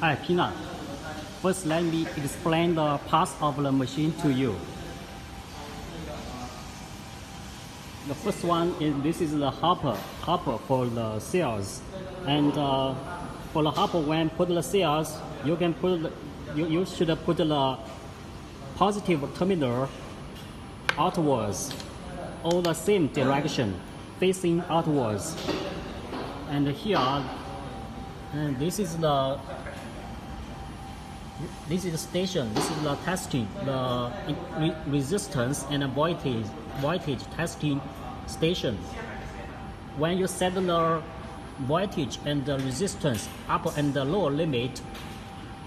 Hi, Peanut. First, let me explain the parts of the machine to you. The first one is this is the hopper for the cells, and for the hopper, when put the cells, you can put you should put the positive terminal outwards, all the same direction, facing outwards. And here, and this is the station. This is the testing, the resistance and voltage testing station. When you set the voltage and the resistance upper and the lower limit,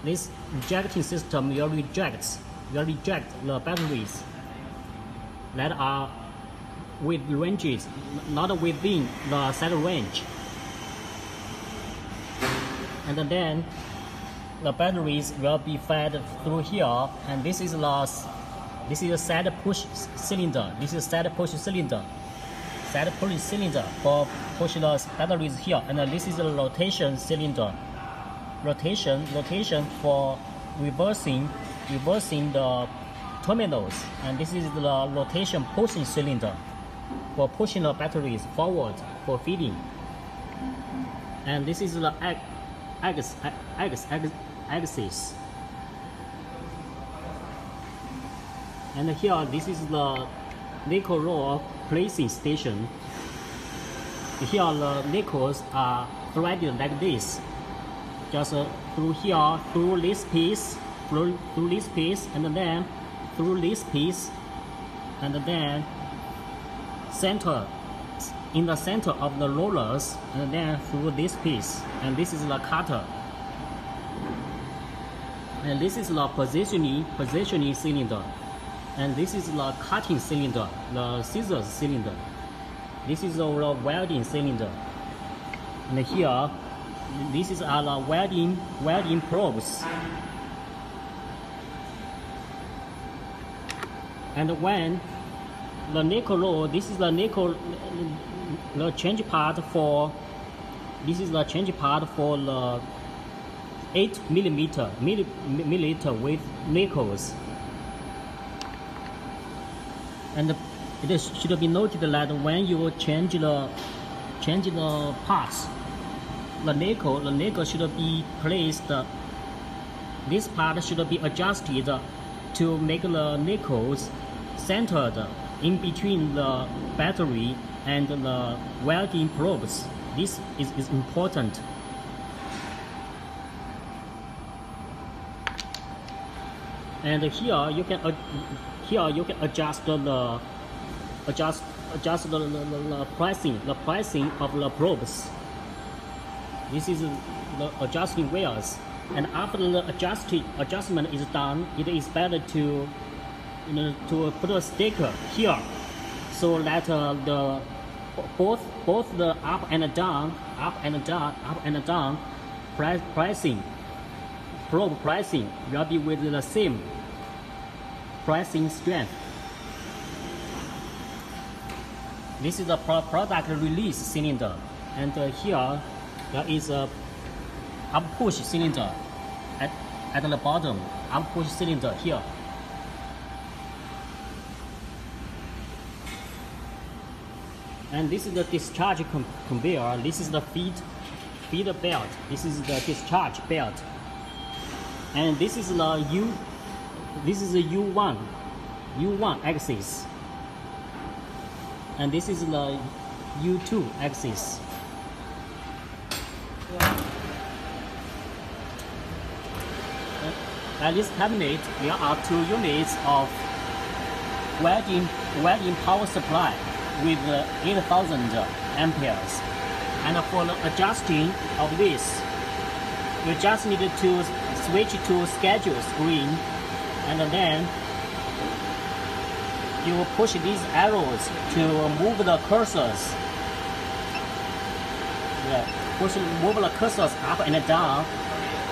this rejecting system will reject the batteries that are with ranges not within the set range, and then the batteries will be fed through here. And this is a set push cylinder. This is set push cylinder. Set push cylinder for push the batteries here, and this is a rotation cylinder. Rotation for reversing the terminals, and this is the rotation pushing cylinder for pushing the batteries forward for feeding. And this is the axis. And here, this is the nickel roll placing station. Here, the nickels are threaded like this, just through here, through this piece, and then through this piece, and then in the center of the rollers, and then through this piece. And this is the cutter. And this is the positioning cylinder. And this is the cutting cylinder, the scissors cylinder. This is the welding cylinder. And here, this is our welding probes. And when the nickel roll, this is the nickel, the change part for, this is the change part for the 8 milliliter with nickels. And it should be noted that when you change the parts, the nickel should be placed. This part should be adjusted to make the nickels centered in between the battery and the welding probes. This is important. And here you can adjust the pricing of the probes. This is the adjusting wheels. And after the adjustment is done, it is better to put a sticker here, so that the both the up and down probe pricing will be with the same pricing strength. This is the product release cylinder, and here there is a up push cylinder at the bottom. Up push cylinder here. And this is the discharge conveyor. This is the feeder belt. This is the discharge belt. And this is the U1 axis. And this is the U2 axis. At this cabinet, there are 2 units of welding power supply with 8,000 amperes. And for the adjusting of this, you just need to switch to schedule screen, and then you push these arrows to move the cursors. Move the cursors up and down.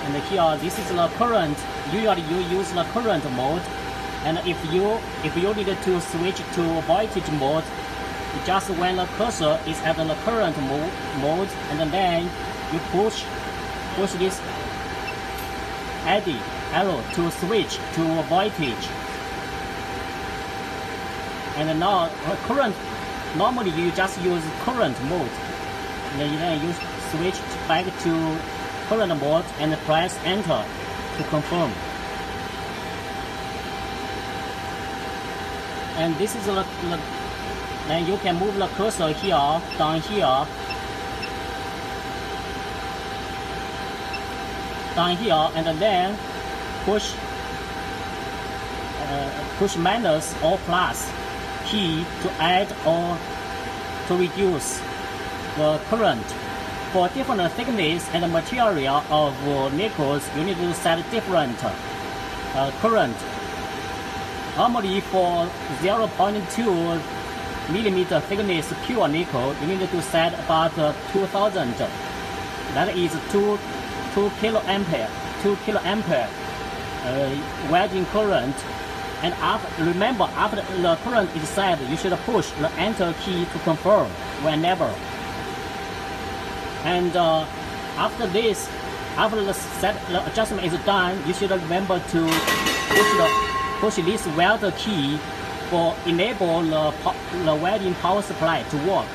And here, this is the current. Usually you use the current mode, and if you need to switch to voltage mode, just when the cursor is at the current mode, and then you push this adding arrow to switch to voltage. And now current, normally you just use current mode. Then you switch back to current mode and press enter to confirm. And this is then you can move the cursor here, down here, and then push minus or plus key to add or to reduce the current. For different thickness and material of nickels, you need to set different current. Normally for 0.2 millimeter thickness pure nickel, you need to set about 2000. That is 2 kiloampere welding current. And remember, after the current is set, you should push the enter key to confirm whenever. And after this, after the adjustment is done, you should remember to push this welder key for enable the welding power supply to work.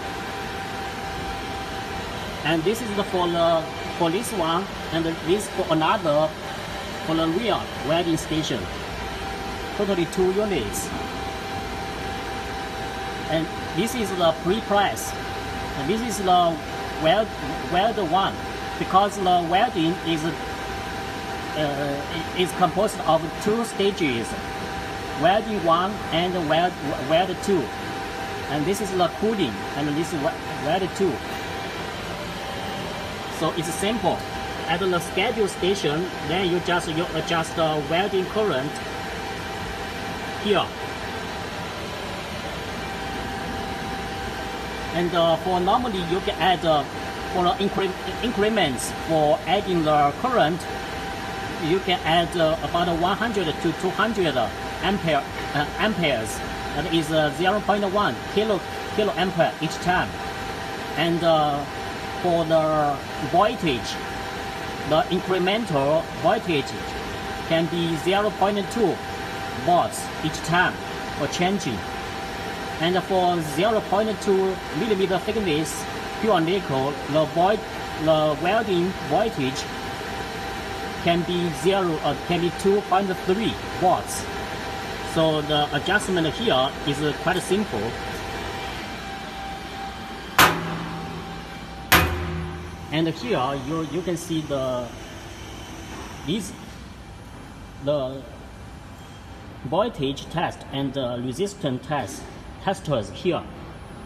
And this is for this one, and this for another, for the rear welding station. Totally 2 units. And this is the pre-press. And this is the weld one, because the welding is composed of 2 stages, welding 1 and weld 2. And this is the cooling, and this is weld 2. So it's simple. At the schedule station, then you adjust the welding current here. And for normally you can add for the increments for adding the current, you can add about 100 to 200 amperes. That is 0.1 kiloampere each time. And for the voltage, the incremental voltage can be 0.2 volts each time for changing. And for 0.2 millimeter thickness pure nickel, the welding voltage can be 2.3 volts. So the adjustment here is quite simple. And here you can see the voltage test and resistance testers here,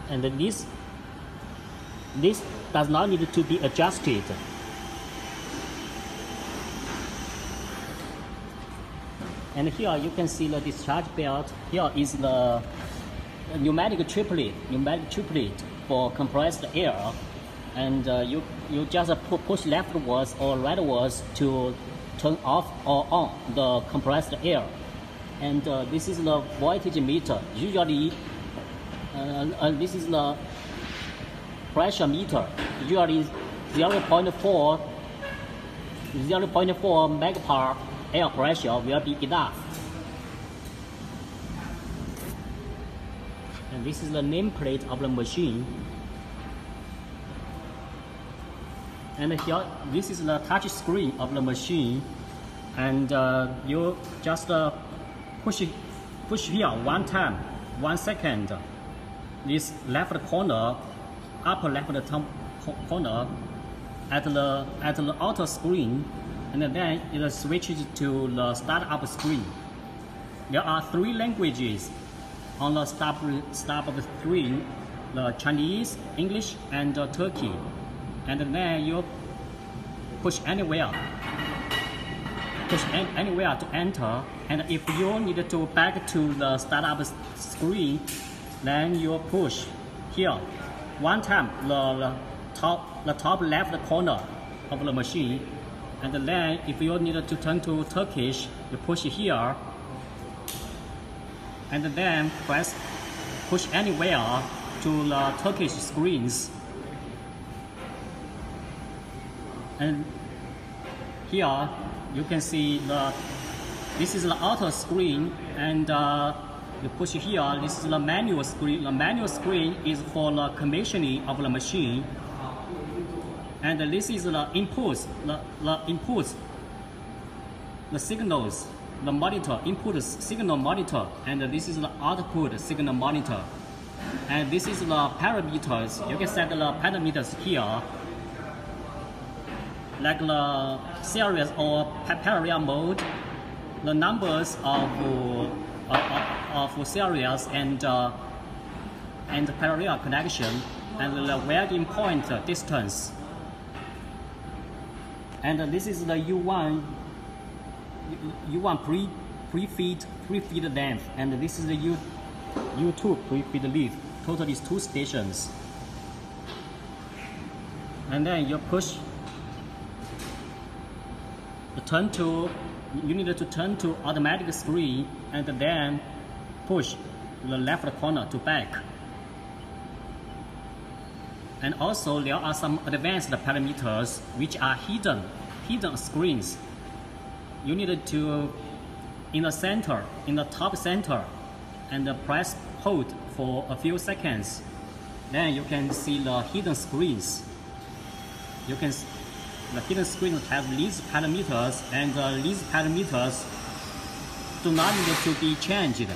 and this does not need to be adjusted. And here you can see the discharge belt. Here is the pneumatic triplet for compressed air, and you just push leftwards or rightwards to turn off or on the compressed air. And this is the voltage meter. Usually, this is the pressure meter. Usually 0.4 megapascal air pressure will be enough. And this is the nameplate of the machine. And here, this is the touch screen of the machine. And you just push here one time, 1 second. This left corner, upper left corner, at the outer screen, and then it switches to the startup screen. There are 3 languages on the start of the screen: the Chinese, English, and Turkey. And then you push anywhere to enter. And if you need to back to the startup screen, then you push here one time the top left corner of the machine. And then if you need to turn to Turkish, you push here, and then push anywhere to the Turkish screens. And here you can see this is the auto screen, and you push here. This is the manual screen. The manual screen is for the commissioning of the machine, and this is the inputs. The inputs, the signals, the monitor input signal monitor, and this is the output signal monitor. And this is the parameters. You can set the parameters here, like the series or parallel mode, the numbers of series and parallel connection, and the welding point distance. And this is the U1 pre-feed length, and this is the U2 pre-feed length. Total is 2 stations. And then you push you need to turn to automatic screen, and then push the left corner to back. And also there are some advanced parameters which are hidden screens. You need to, in the center, in the top center, and press hold for a few seconds. Then you can see the hidden screens. The hidden screens have these parameters, and these parameters do not need to be changed.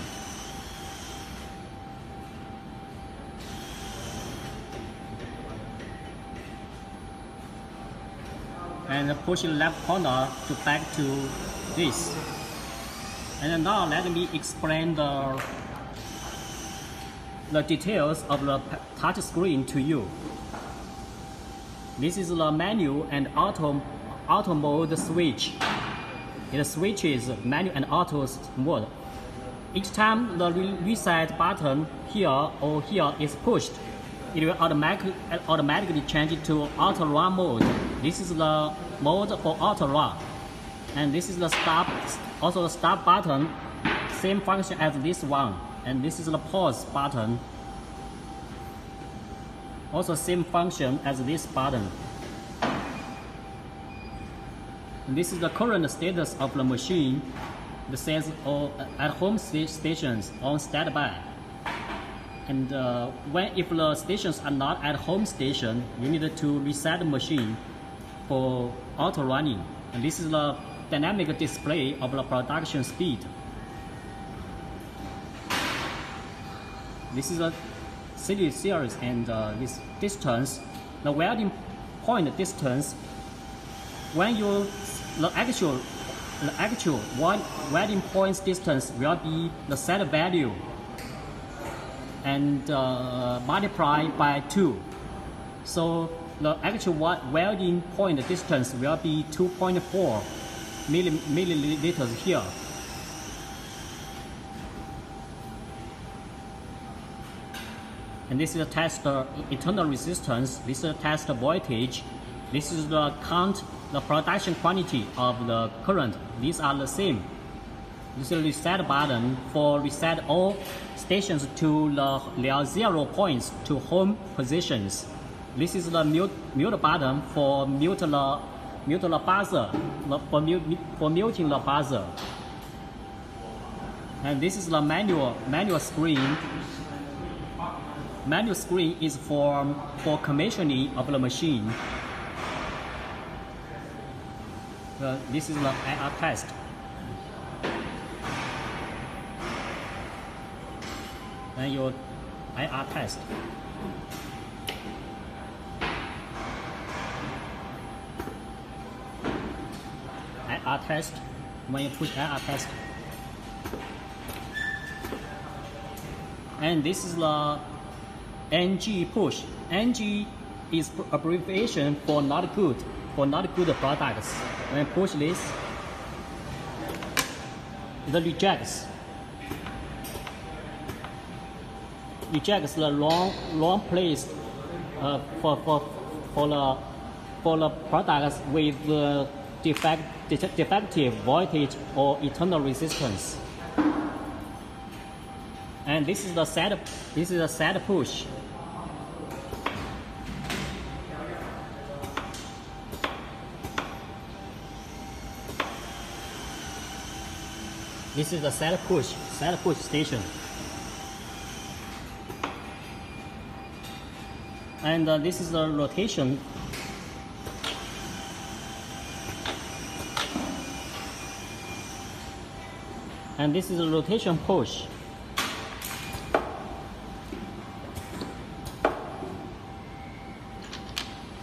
And push the left corner to back to this. And now let me explain the details of the touch screen to you. This is the manual and auto mode switch. It switches manual and auto mode. Each time the reset button here or here is pushed, it will automatically change it to auto run mode. This is the mode for auto run. And this is the stop, also the stop button, same function as this one. And this is the pause button, also same function as this button. And this is the current status of the machine. It says at home stations on standby. And if the stations are not at home station, you need to reset the machine for auto running. And this is the dynamic display of the production speed. This is a series and this distance, the welding point distance. When the actual welding point distance will be the set value and multiplied by 2. So the actual welding point distance will be 2.4 milliliters here. And this is the test internal resistance. This is the test voltage. This is the the production quantity of the current. These are the same. This is the reset button for reset all stations to their 0 points to home positions. This is the mute button for mute the buzzer, for muting the buzzer. And this is the manual screen. Manual screen is for commissioning of the machine. This is the IR test. And your IR test. IR test. When you push IR test. And this is the NG push. NG is abbreviation for not good products. When you push this, it rejects the long place for the products with defective voltage or internal resistance. And this is the set push. This is the set push station. And this is the rotation. And this is the rotation push.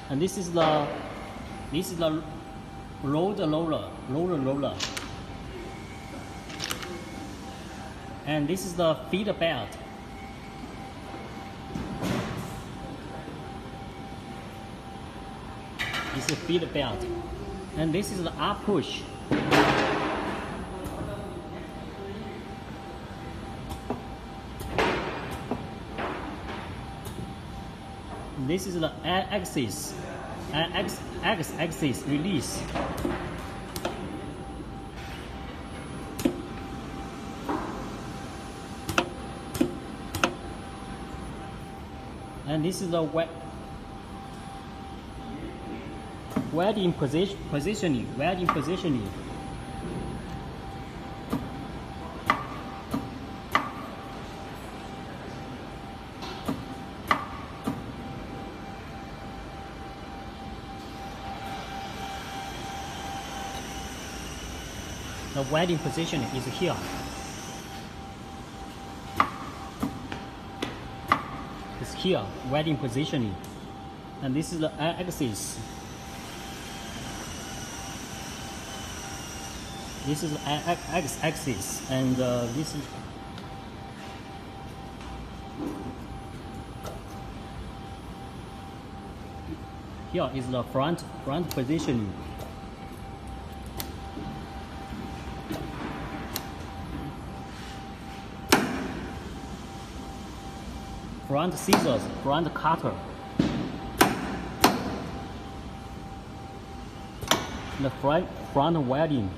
And this is the roller. And this is the feeder belt. This is the feeder belt. And this is the up push. This is the axis release. And this is the welding positioning. The welding position is here. It's here, welding positioning. And this is the axis. This is the axis, and this is here is the front positioning. Front scissors, front cutter. The front welding.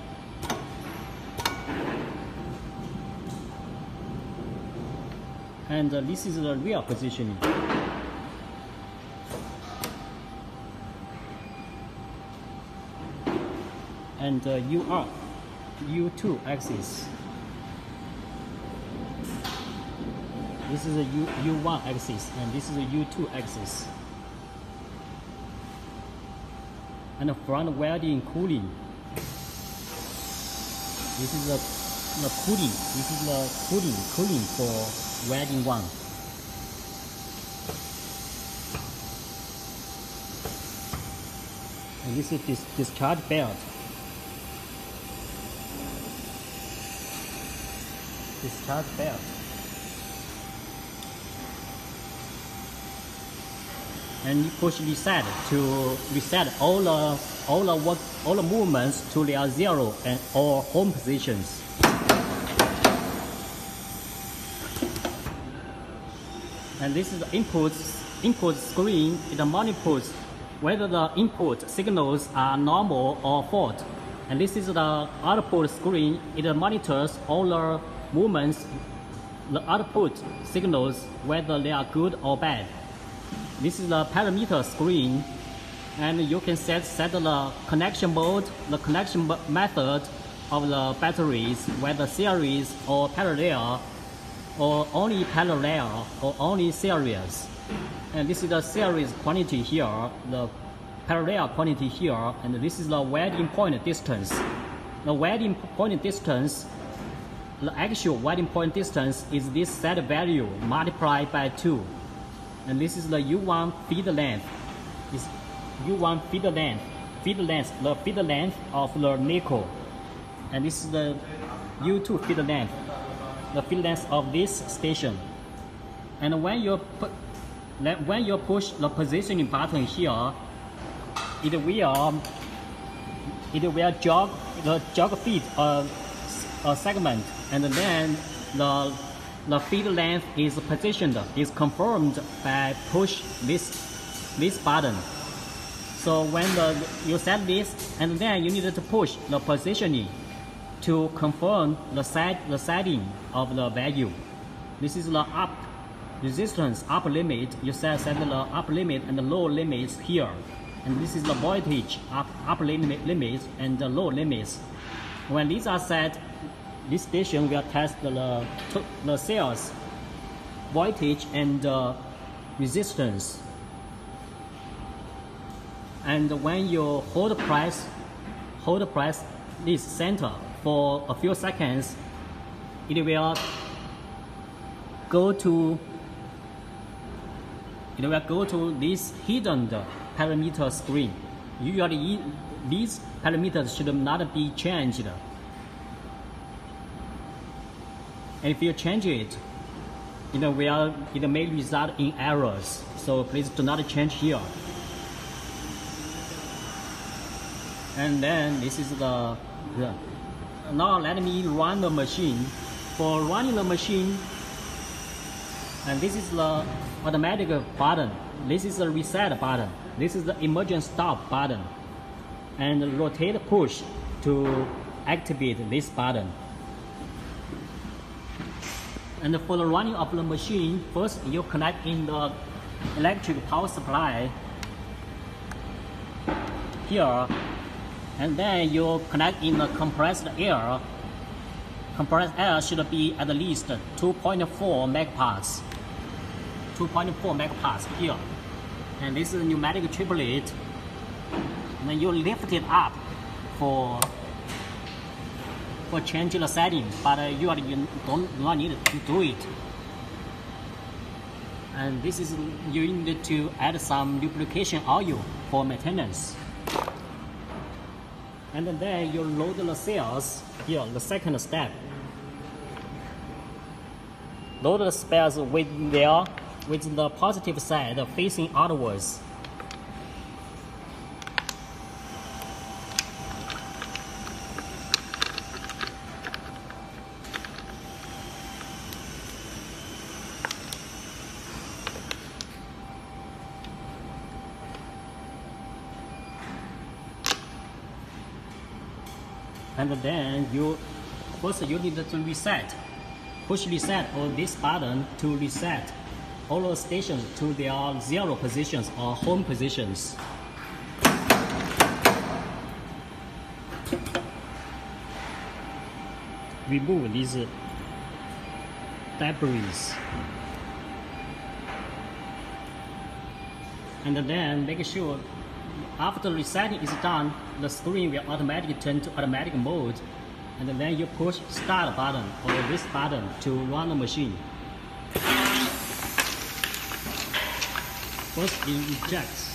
And this is the rear positioning. And U2 axis. This is a U1 axis, and this is a U2 axis. And the front welding cooling. This is the cooling. This is the cooling for welding 1. And this is discharge belt. Discharge belt. And you push reset to reset all the movements to their 0 and or home positions. And this is the input screen. It monitors whether the input signals are normal or fault. And this is the output screen. It monitors all the movements, the output signals, whether they are good or bad. This is the parameter screen, and you can set the connection mode, the connection method of the batteries, whether series or parallel, or only parallel or only series. And this is the series quantity here, the parallel quantity here, and this is the welding point distance. The welding point distance, the actual welding point distance is this set value multiplied by 2. And this is the U1 feed length. This U1 feed length, the feed length of the nickel. And this is the U2 feed length, the feed length of this station. And when you push the positioning button here, it will jog feed a segment, and then the feed length is positioned, is confirmed by push this button. So when you set this, and then you need to push the positioning to confirm the setting of the value. This is the up resistance up limit. You set the up limit and the low limits here. And this is the voltage up limit and the low limits. When these are set, this station will test the cells voltage and resistance. And when you hold press this center for a few seconds, it will go to this hidden parameter screen. Usually these parameters should not be changed. And if you change it, it may result in errors. So please do not change here. And then this is the now let me run the machine. For running the machine, and this is the automatic button. This is the reset button. This is the emergency stop button. And rotate push to activate this button. And for the running of the machine, first you connect in the electric power supply here, and then you connect in the compressed air. Compressed air should be at least 2.4 megapascals. 2.4 megapascals here. And this is pneumatic triplet. And then you lift it up for changing the setting, but you do not need to do it. And this is you need to add some lubrication oil for maintenance. And then you load the cells here, the second step. Load the spares with the positive side facing outwards. And then first you need to reset. Push reset on this button to reset all the stations to their 0 positions or home positions. Remove these debris. And then make sure after resetting is done, the screen will automatically turn to automatic mode, and then you push start button or this button to run the machine. First it ejects.